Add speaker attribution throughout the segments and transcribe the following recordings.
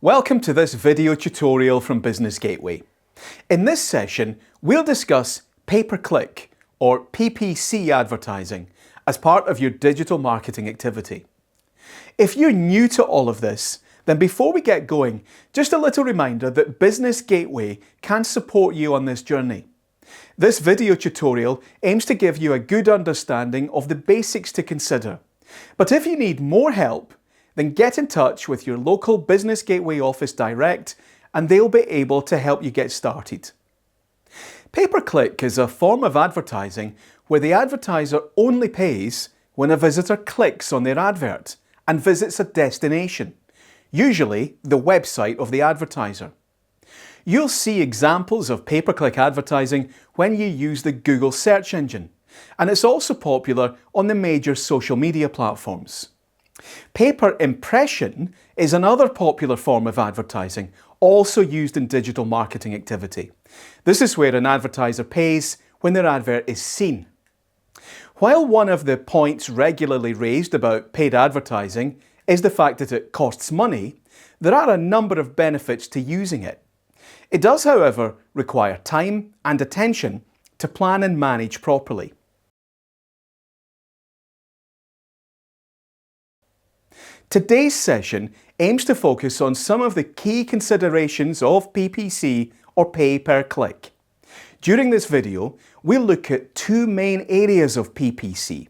Speaker 1: Welcome to this video tutorial from Business Gateway. In this session, we'll discuss pay-per-click or PPC advertising as part of your digital marketing activity. If you're new to all of this, then before we get going, just a little reminder that Business Gateway can support you on this journey. This video tutorial aims to give you a good understanding of the basics to consider. But if you need more help, then get in touch with your local Business Gateway office direct and they'll be able to help you get started. Pay-per-click is a form of advertising where the advertiser only pays when a visitor clicks on their advert and visits a destination, usually the website of the advertiser. You'll see examples of pay-per-click advertising when you use the Google search engine, and it's also popular on the major social media platforms. Pay-per-impression is another popular form of advertising, also used in digital marketing activity. This is where an advertiser pays when their advert is seen. While one of the points regularly raised about paid advertising is the fact that it costs money, there are a number of benefits to using it. It does, however, require time and attention to plan and manage properly. Today's session aims to focus on some of the key considerations of PPC or pay-per-click. During this video, we'll look at two main areas of PPC: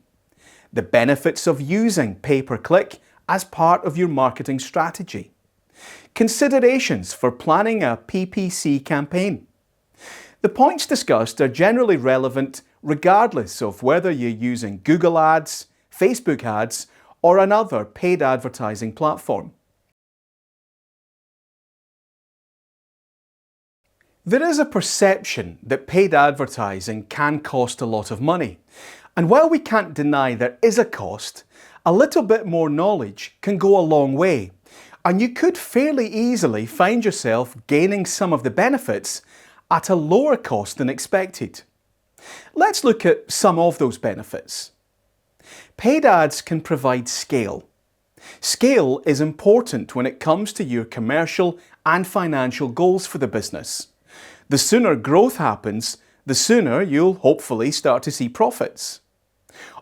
Speaker 1: the benefits of using pay-per-click as part of your marketing strategy, considerations for planning a PPC campaign. The points discussed are generally relevant regardless of whether you're using Google Ads, Facebook ads, or another paid advertising platform. There is a perception that paid advertising can cost a lot of money. And while we can't deny there is a cost, a little bit more knowledge can go a long way. And you could fairly easily find yourself gaining some of the benefits at a lower cost than expected. Let's look at some of those benefits. Paid ads can provide scale. Scale is important when it comes to your commercial and financial goals for the business. The sooner growth happens, the sooner you'll hopefully start to see profits.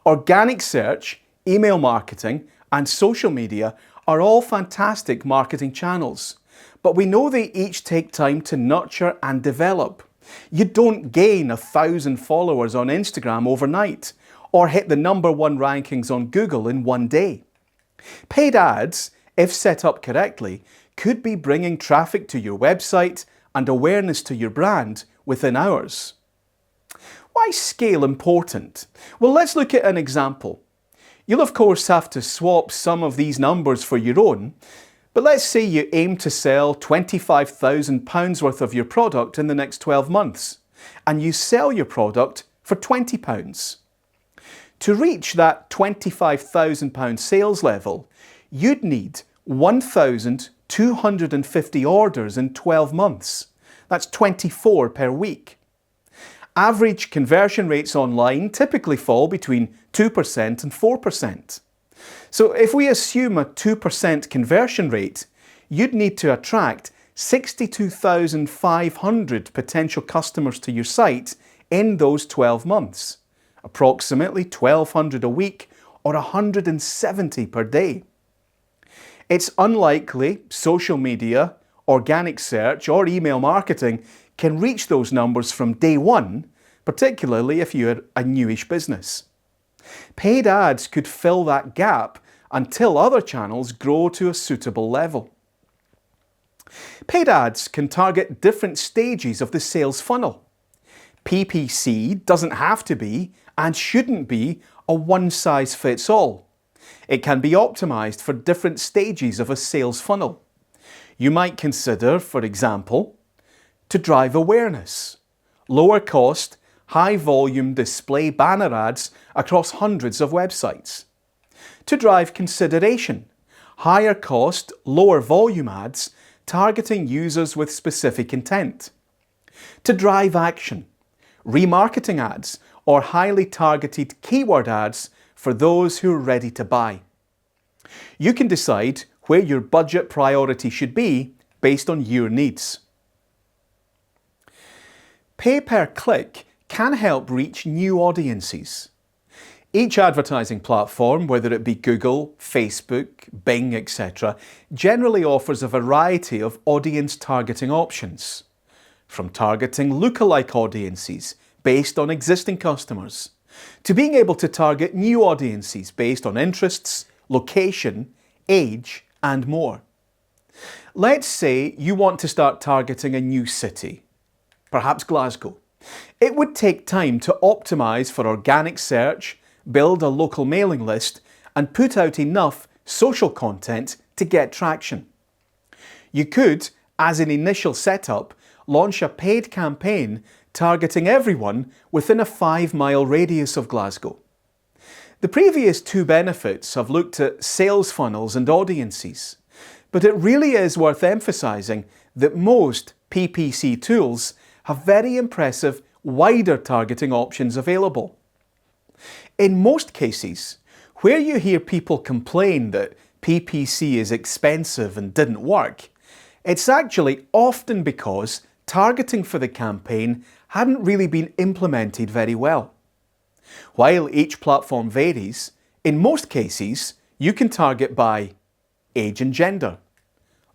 Speaker 1: Organic search, email marketing, and social media are all fantastic marketing channels, but we know they each take time to nurture and develop. You don't gain 1,000 followers on Instagram overnight, or hit the #1 rankings on Google in one day. Paid ads, if set up correctly, could be bringing traffic to your website and awareness to your brand within hours. Why is scale important? Well, let's look at an example. You'll of course have to swap some of these numbers for your own, but let's say you aim to sell £25,000 worth of your product in the next 12 months, and you sell your product for £20. To reach that £25,000 sales level, you'd need 1,250 orders in 12 months. That's 24 per week. Average conversion rates online typically fall between 2% and 4%. So if we assume a 2% conversion rate, you'd need to attract 62,500 potential customers to your site in those 12 months. Approximately 1,200 a week or 170 per day. It's unlikely social media, organic search or email marketing can reach those numbers from day one, particularly if you're a newish business. Paid ads could fill that gap until other channels grow to a suitable level. Paid ads can target different stages of the sales funnel. PPC doesn't have to be and shouldn't be a one-size-fits-all. It can be optimized for different stages of a sales funnel. You might consider, for example, to drive awareness, lower cost, high volume display banner ads across hundreds of websites. To drive consideration, higher cost, lower volume ads targeting users with specific intent. To drive action, remarketing ads or highly targeted keyword ads for those who are ready to buy. You can decide where your budget priority should be based on your needs. Pay-per-click can help reach new audiences. Each advertising platform, whether it be Google, Facebook, Bing, etc., generally offers a variety of audience targeting options. From targeting lookalike audiences based on existing customers, to being able to target new audiences based on interests, location, age, and more. Let's say you want to start targeting a new city, perhaps Glasgow. It would take time to optimise for organic search, build a local mailing list, and put out enough social content to get traction. You could, as an initial setup, launch a paid campaign targeting everyone within a 5-mile radius of Glasgow. The previous two benefits have looked at sales funnels and audiences, but it really is worth emphasising that most PPC tools have very impressive wider targeting options available. In most cases, where you hear people complain that PPC is expensive and didn't work, it's actually often because targeting for the campaign hadn't really been implemented very well. While each platform varies, in most cases you can target by age and gender,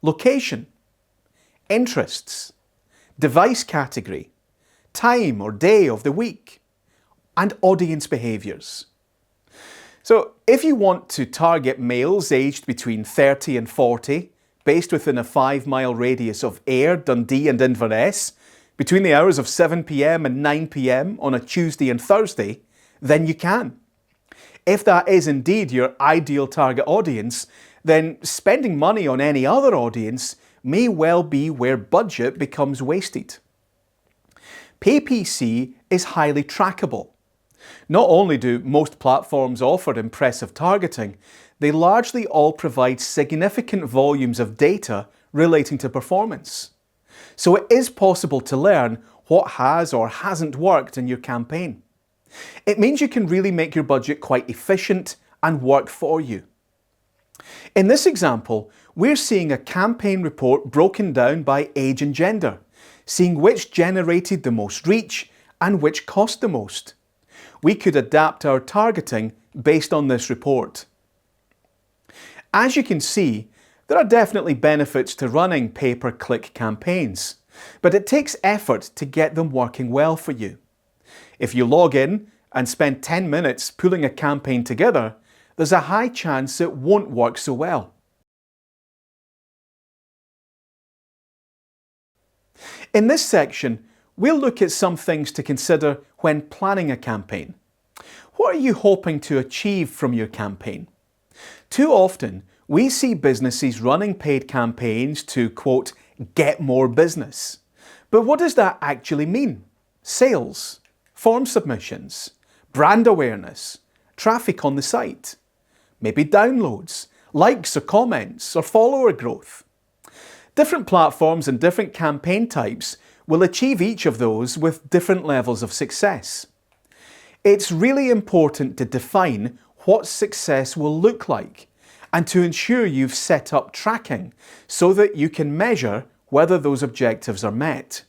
Speaker 1: location, interests, device category, time or day of the week, and audience behaviours. So if you want to target males aged between 30 and 40, based within a 5-mile radius of Ayr, Dundee and Inverness, between the hours of 7 p.m. and 9 p.m. on a Tuesday and Thursday, then you can. If that is indeed your ideal target audience, then spending money on any other audience may well be where budget becomes wasted. PPC is highly trackable. Not only do most platforms offer impressive targeting, they largely all provide significant volumes of data relating to performance. So it is possible to learn what has or hasn't worked in your campaign. It means you can really make your budget quite efficient and work for you. In this example, we're seeing a campaign report broken down by age and gender, seeing which generated the most reach and which cost the most. We could adapt our targeting based on this report. As you can see, there are definitely benefits to running pay-per-click campaigns, but it takes effort to get them working well for you. If you log in and spend 10 minutes pulling a campaign together, there's a high chance it won't work so well. In this section, we'll look at some things to consider when planning a campaign. What are you hoping to achieve from your campaign? Too often, we see businesses running paid campaigns to, quote, get more business. But what does that actually mean? Sales, form submissions, brand awareness, traffic on the site, maybe downloads, likes or comments, or follower growth. Different platforms and different campaign types will achieve each of those with different levels of success. It's really important to define what success will look like and to ensure you've set up tracking so that you can measure whether those objectives are met.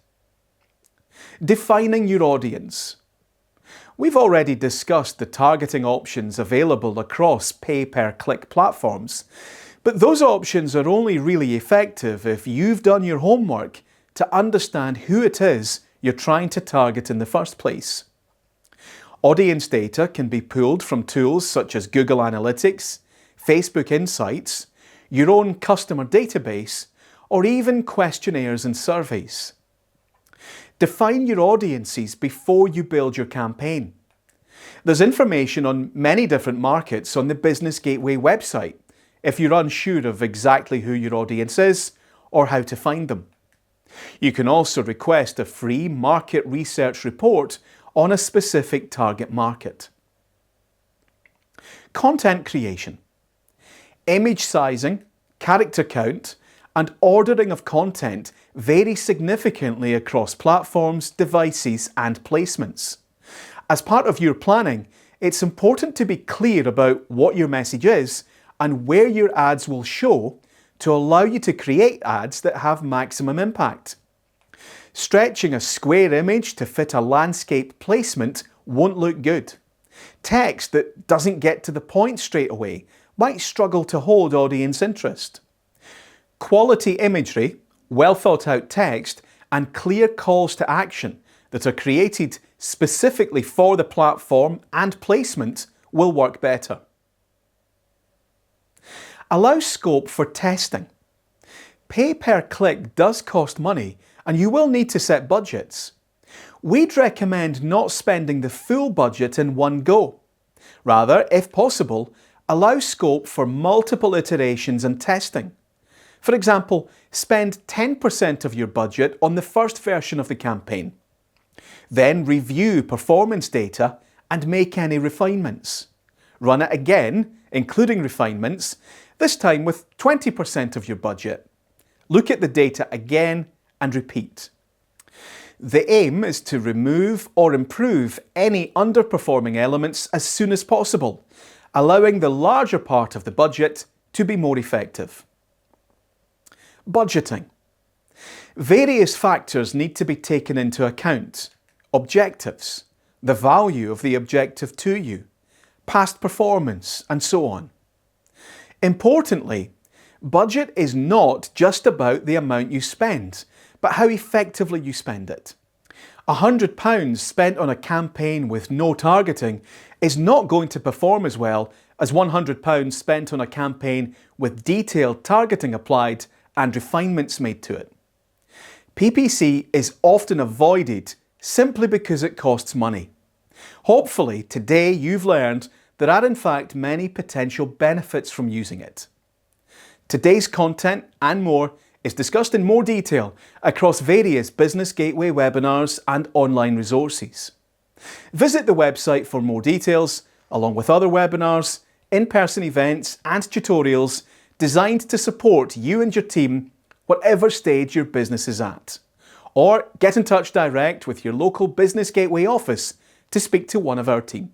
Speaker 1: Defining your audience. We've already discussed the targeting options available across pay-per-click platforms, but those options are only really effective if you've done your homework to understand who it is you're trying to target in the first place. Audience data can be pulled from tools such as Google Analytics, Facebook Insights, your own customer database, or even questionnaires and surveys. Define your audiences before you build your campaign. There's information on many different markets on the Business Gateway website if you're unsure of exactly who your audience is or how to find them. You can also request a free market research report on a specific target market. Content creation. Image sizing, character count, and ordering of content vary significantly across platforms, devices, and placements. As part of your planning, it's important to be clear about what your message is and where your ads will show to allow you to create ads that have maximum impact. Stretching a square image to fit a landscape placement won't look good. Text that doesn't get to the point straight away might struggle to hold audience interest. Quality imagery, well thought out text, and clear calls to action that are created specifically for the platform and placement will work better. Allow scope for testing. Pay per click does cost money, and you will need to set budgets. We'd recommend not spending the full budget in one go. Rather, if possible, allow scope for multiple iterations and testing. For example, spend 10% of your budget on the first version of the campaign. Then review performance data and make any refinements. Run it again, including refinements, this time with 20% of your budget. Look at the data again and repeat. The aim is to remove or improve any underperforming elements as soon as possible, allowing the larger part of the budget to be more effective. Budgeting. Various factors need to be taken into account. Objectives, the value of the objective to you, past performance, and so on. Importantly, budget is not just about the amount you spend, but how effectively you spend it. £100 spent on a campaign with no targeting is not going to perform as well as £100 spent on a campaign with detailed targeting applied and refinements made to it. PPC is often avoided simply because it costs money. Hopefully, today you've learned there are in fact many potential benefits from using it. Today's content and more is discussed in more detail across various Business Gateway webinars and online resources. Visit the website for more details, along with other webinars, in-person events and tutorials designed to support you and your team whatever stage your business is at. Or get in touch direct with your local Business Gateway office to speak to one of our team.